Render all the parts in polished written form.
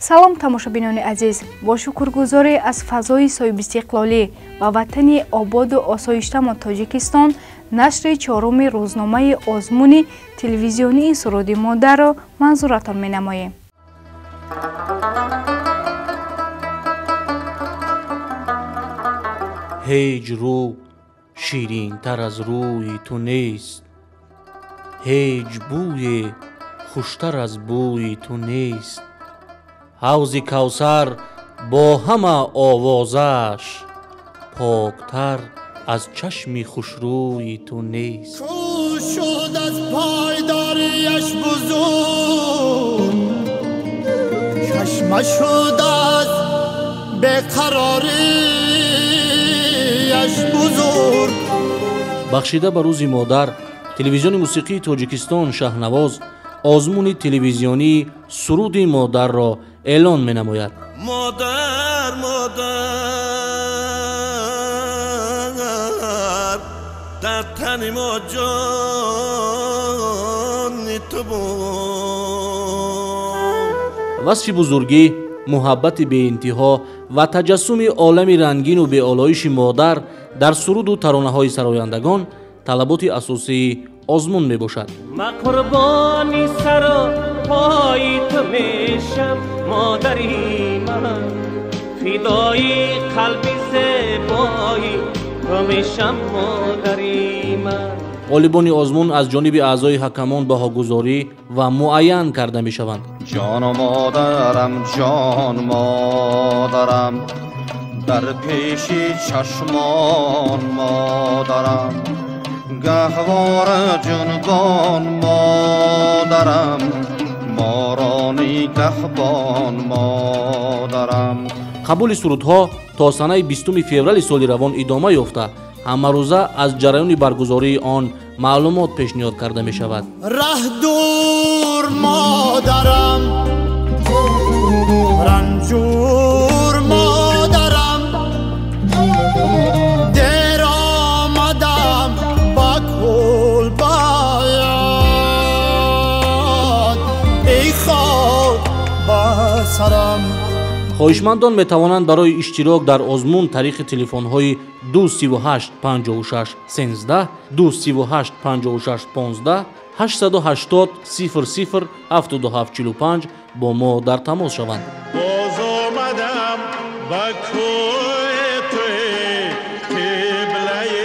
салом тамошобинони азиз, бо шукргузорӣ аз фазои соҳибистиқлолӣ ва ватани ободу осоиштамо Тоҷикистон нашри чоруми рӯзномаи озмуни телевизионии суруди модарро манзуратон менамоем. ҳеҷ рӯ ширинтар аз рӯи ту нест, ҳеҷ бӯе хуштар аз бӯи ту нест. ҳавзи кавсар бо ҳама овозаш поктар аз чашми хушрӯи ту нест. Кӯ шуд аз пойдорияш бузург, чашма шуд аз беқарорияш бузург. бахшида ба рӯзи модар, телевизиони мусиқии Тоҷикистон Шаҳнавоз озмуни телевизионии суруди модарро эълон менамояд. Модар, модар, дар тани мо ҷони ту буд. васфи бузургӣ, муҳаббати беинтиҳо ва таҷассуми олами рангину беолоиши модар дар суруду таронаҳои сарояндагон талаботи асосии озмун мебошад. ма қурбони сару пои ту мешам модари ман, фидои қалби зебои ту мешам модари ман. ғолибони озмун аз ҷониби аъзои ҳакамон баҳогузорӣ ва муайян карда мешаванд. ҷону модарам, ҷон модарам, дар пеши чашмон модарам, گهوار جنبان مادرم، مارانی گهبان مادرم. қабули сурудҳо то санаи 20 феврали соли равон идома ёфта, ҳамарӯза аз ҷараёни баргузории он маълумот пешниҳод карда мешавад. раҳдур модарам, ранҷур модарам, дер омадам ба кулбояд, эй хок ба сарам. хоҳишмандон метавонанд барои иштирок дар озмун тариқи телефонҳои 238 56 13, 238 56 15, 880 00 7745 бо мо дар тамос шаванд. боз омадам ба кӯи туи қиблаи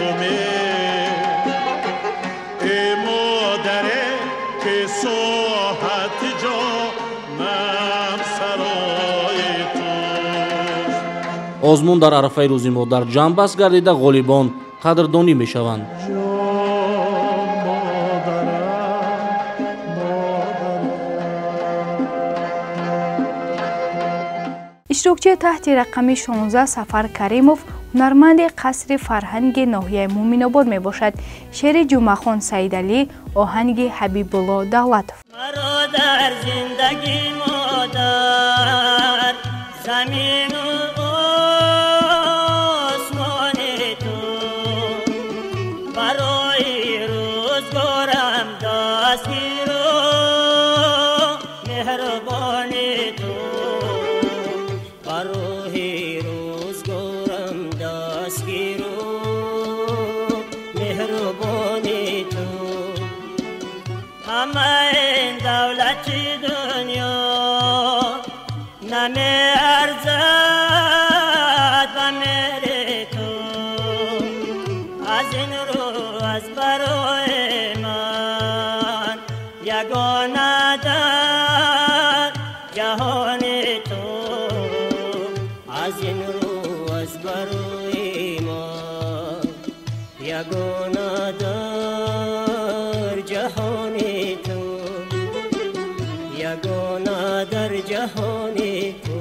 умед, эй модаре ки соҳати ҷонам сарои туст. озмун дар арафаи рӯзи модар ҷамъбаст гардида ғолибон қадрдонӣ мешаванд. иштирокчии таҳти рақами 16 Сафар Каримов ҳунарманди қасри фарҳанги ноҳияи Муъминобод мебошад. шеъри Ҷумъахон Саидалӣ, оҳанги Ҳабибулло Давлатов. маро дар зиндаги модар замину осмони ту, барои рӯзгорам дастгиру меҳрубони ту, барои рӯзгорам дастгиру меҳрубони ту. ҳамаи давлати дунё намеарзад ба мери ту, аз ин рӯ аз барои ман ягона дар ҷаҳони ту, аз ин рӯ аз барои ман ягона дар ҷаҳони ту, ягона дар ҷаҳони ту.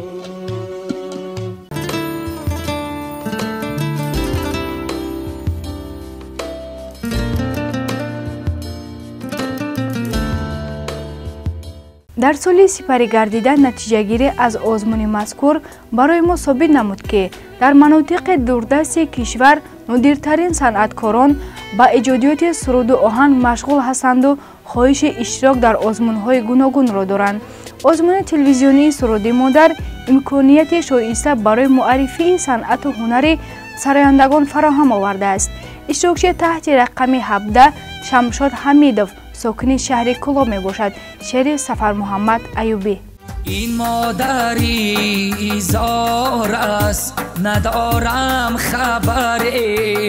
дар соли сипарӣ гардида натиҷагирӣ аз озмуни мазкур барои мо собит намуд ки дар манотиқи дурдасти кишвар нодиртарин санъаткорон ба эҷодиёти суруду оҳанг машғул ҳастанду хоҳиши иштирок дар озмунҳои гуногунро доранд. آزمون تلویزیونی سرودی مادر امکانیت شایسته برای معرفی صنعت و هنر سرایندگان فراهم آورده است. اشتراکچی تحت رقم 17 شمشاد حمیدوف ساکن شهر کلاب می باشد. شعر سفر محمد ایوبی. این مادری ایزار است ندارم خبر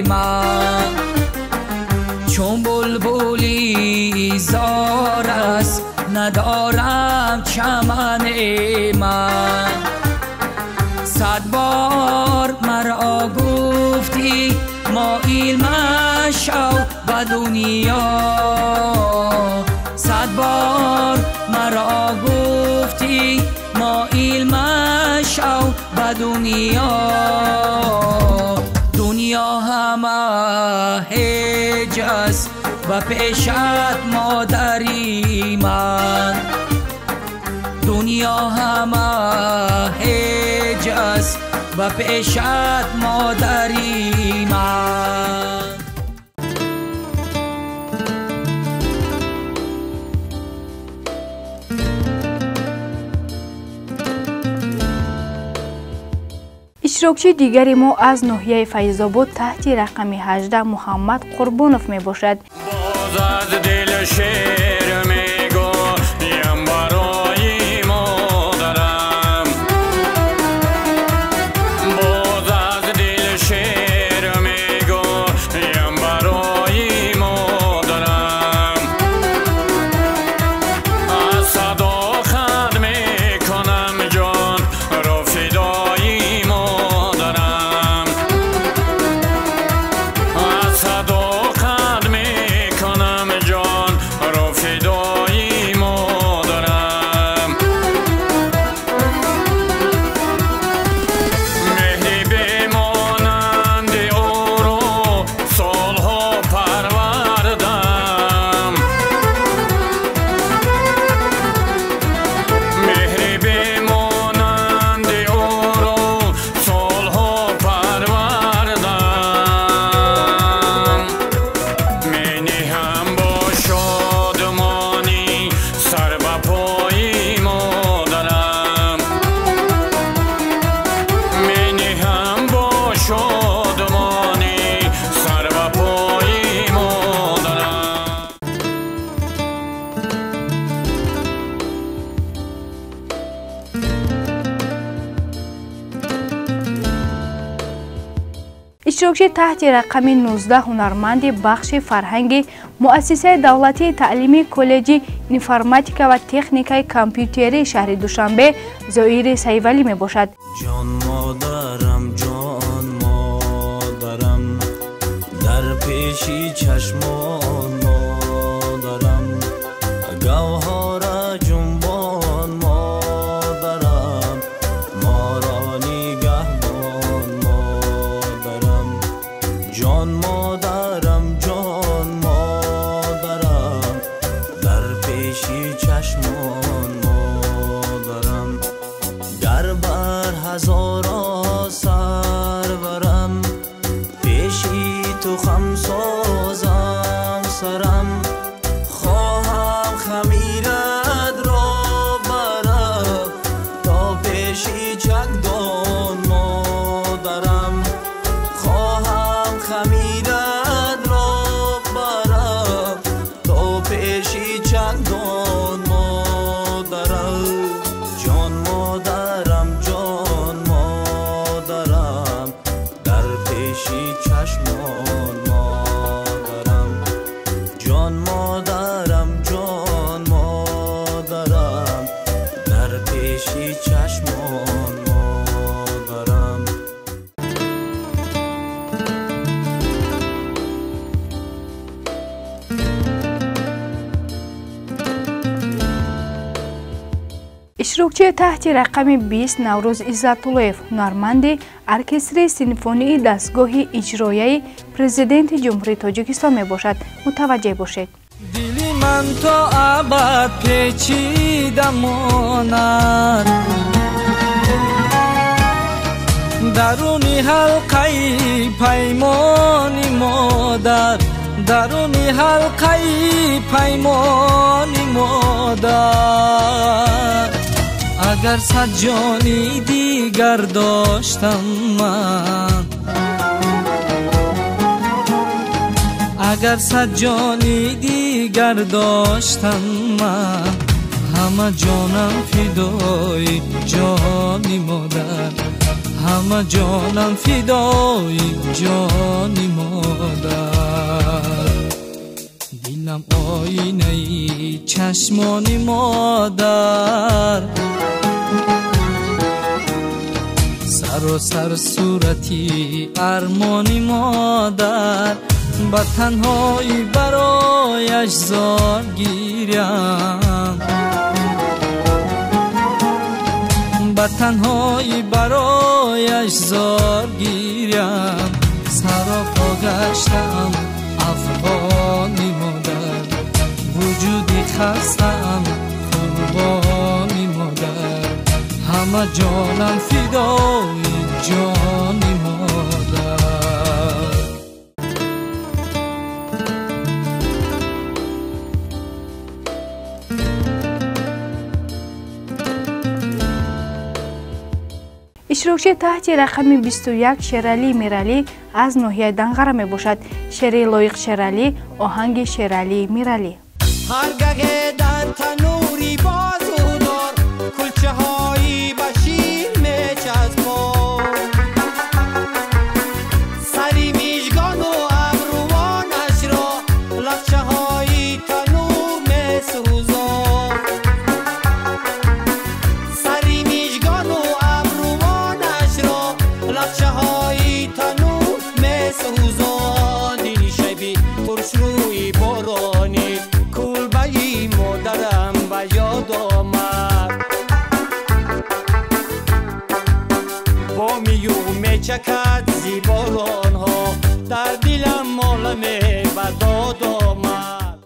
من، چون بلبلی ایزار است ندارم چمن من. 100 بار مرا گفتی مایل مشو به دنیا، 100 بار مرا گفتی مایل مشو به دنیا. دنیا همه هیچ است و پیشت مادری من، دنیا همه هیچ است و پیشت مادری من. اشتراکچی دیگری ما از ناحیه فیض‌آباد تحت رقم 18 محمد قربانوف می باشد. باز از دل شعر میگویم برای مادرم، باز از دل شعر میگویم برای مادرم. از صدا خط میکنم جان را فدای مادرم، از صدا خط میکنم جان را فدای مادرم. مهری بمانند او رو سالها پروردم، مهری بمانند او رو سالها پروردم. منهم با شادمانی سر به پای مادرم، منهم با شادمانی سر به پای مادرم. اشتراکچی تحت رقم 19 هنرمند بخش فرهنگ مؤسسه دولتی تعلیمی کالج انفرماتیکا و تکنیک کامپیوتری شهر دوشنبه ظهیر سیولی می باشد. جان مادرم در پیشی چشمان مادرم، گوهر جنبان مادرم، ما را نگهبان مادرم. جان مادرم در پیشی چشمان مادرم، گر بر هزارا سر برم پیشی تو خم سازم سرم. خواهم خمیرت را برم تا پیشی چکدان مادرم، خواهم خمیرت را برم تا پیشی چکدان مادرم. جان مادرم در پیشی چشمان مادرم، جان مادرم در پیشی چشمان مادرم. اشتراکچی تحت رقم 20 نوروز عزت‌اللهیف هنرمند ارکستر سیمفونی دستگاه اجرایی پرزیدنت جمهوری تاجیکستان می باشد. متوجه باشید. دلی من تا ابد پیچیده ماند، درونی حلقه پیمانی مادر، درونی حلقه پیمانی مادر. اگر صد جانی دیگر داشتم من، اگر صد جانی دیگر داشتم من، همه جانم فدای جانی مادر، همه جانم فدای جانی مادر. دلم آینه چشمانی مادر، سر صورتی ارمانی مادر. با تنهایی برایش زار گیرم، با تنهایی برایش زار گیرم. سراپا گشتم افغانی مادر، وجودی خستم قربانی مادر. همه جانم فدای جانی مادر. اشتراکچی تحت رقم 21 شیرالی میرالی از ناحیه دنقره می باشد. شعر لایق شیرالی، آهنگ شیرالی میرالی. هرگاه در تنوری بازو دار، کلچه هایی بشیر می چسبان. سری میشگان و ابروانش را، لفچه های تنور می سوزان. سری میشگان و ابروانش را، لفچه های تنور می سوزان. دلی شبی پرش روی بارانی، کلبهی مادرم به یاد آمد. با میو میچکد زیباران ها، در دلم مالمه به داد آمد.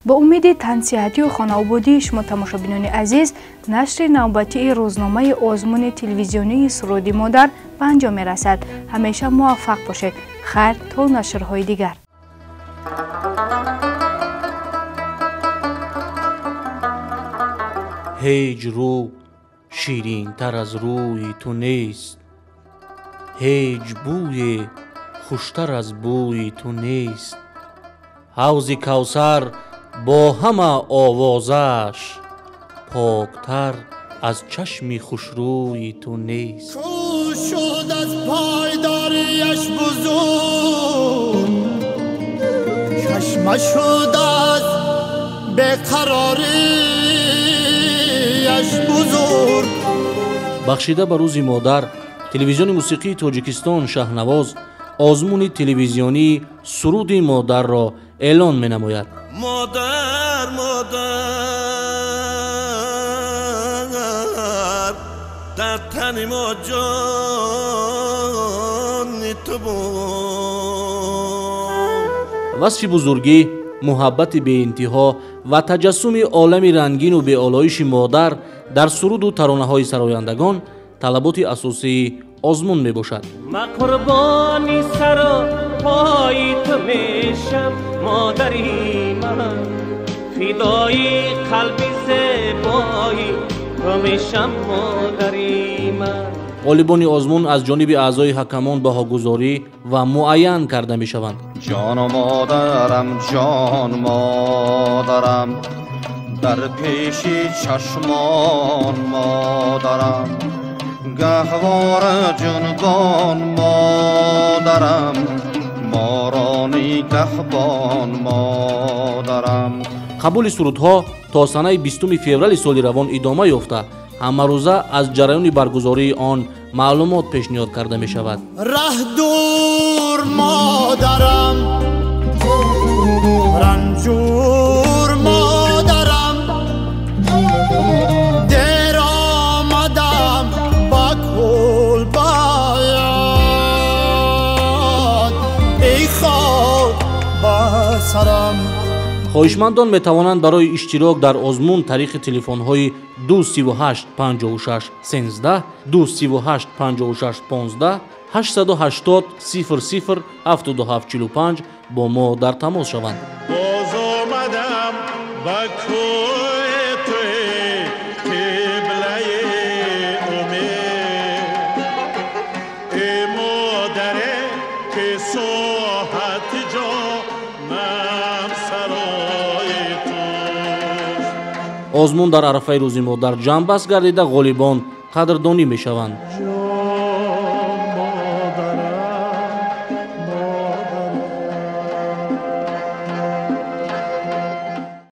با امید تنصیحاتی و خانوادگی شما تماشابینان عزیز، نشر نوبتی روزنامه آزمون تلویزیونی سرودی مادر به انجام می رسد. همیشه موفق باشید. خیر تا نشرهای دیگر. هیچ رو شیرین تر از روی تو نیست، هیچ بوی خوشتر از بوی تو نیست. حوض کوثر با همه آوازش، پاکتر از چشمی خوشروی تو نیست. کوش شد از پایداریش بزرگ، چشمش شد از بیقراریش بزرگ. بخشیده به روز مادر، تلویزیون موسیقی تاجیکستان شهنواز آزمون تلویزیونی سرود مادر را اعلان می نماید. مادر مادر، در تن ما جان تو بود. وصف بزرگی، محبت بی انتها و تجسم عالم رنگین و به آلایش مادر در سرود و ترانه های سرایندگان طلبات اساسی آزمون می باشد. من قربانی سر و پای تو میشم مادری من، فدای قلبی زیبایی تو میشم مادری من. غالبان آزمون از جانب اعضای حکمان بهاگذاری و معین کرده می شوند. جان مادرم جان مادرم، در پیش چشمان مادرم. گهوار جنبان مادرم، بارانی گهبان مادرم. قبول سرودها تا سنه 20 فوریه سال روان ادامه یافته، همه روزه از جریان برگزاری آن معلومات پیشنهاد کرده می شود. ره دور مادرم، رنجور مادرم، دیر آمدم با کل باید ای خاک با سرم. خواهشمندان می توانند برای اشتراک در آزمون طریق تلفن های 238 56 13 238 56 15 880 00 7745 با ما در تماس شوند. باز آمدم با کوی توی قبله امید ای مادره که ساحت جانم سرای توست. آزمون در عرفه روز مادر جنب است گردیده غالیبان قدردانی می شوند.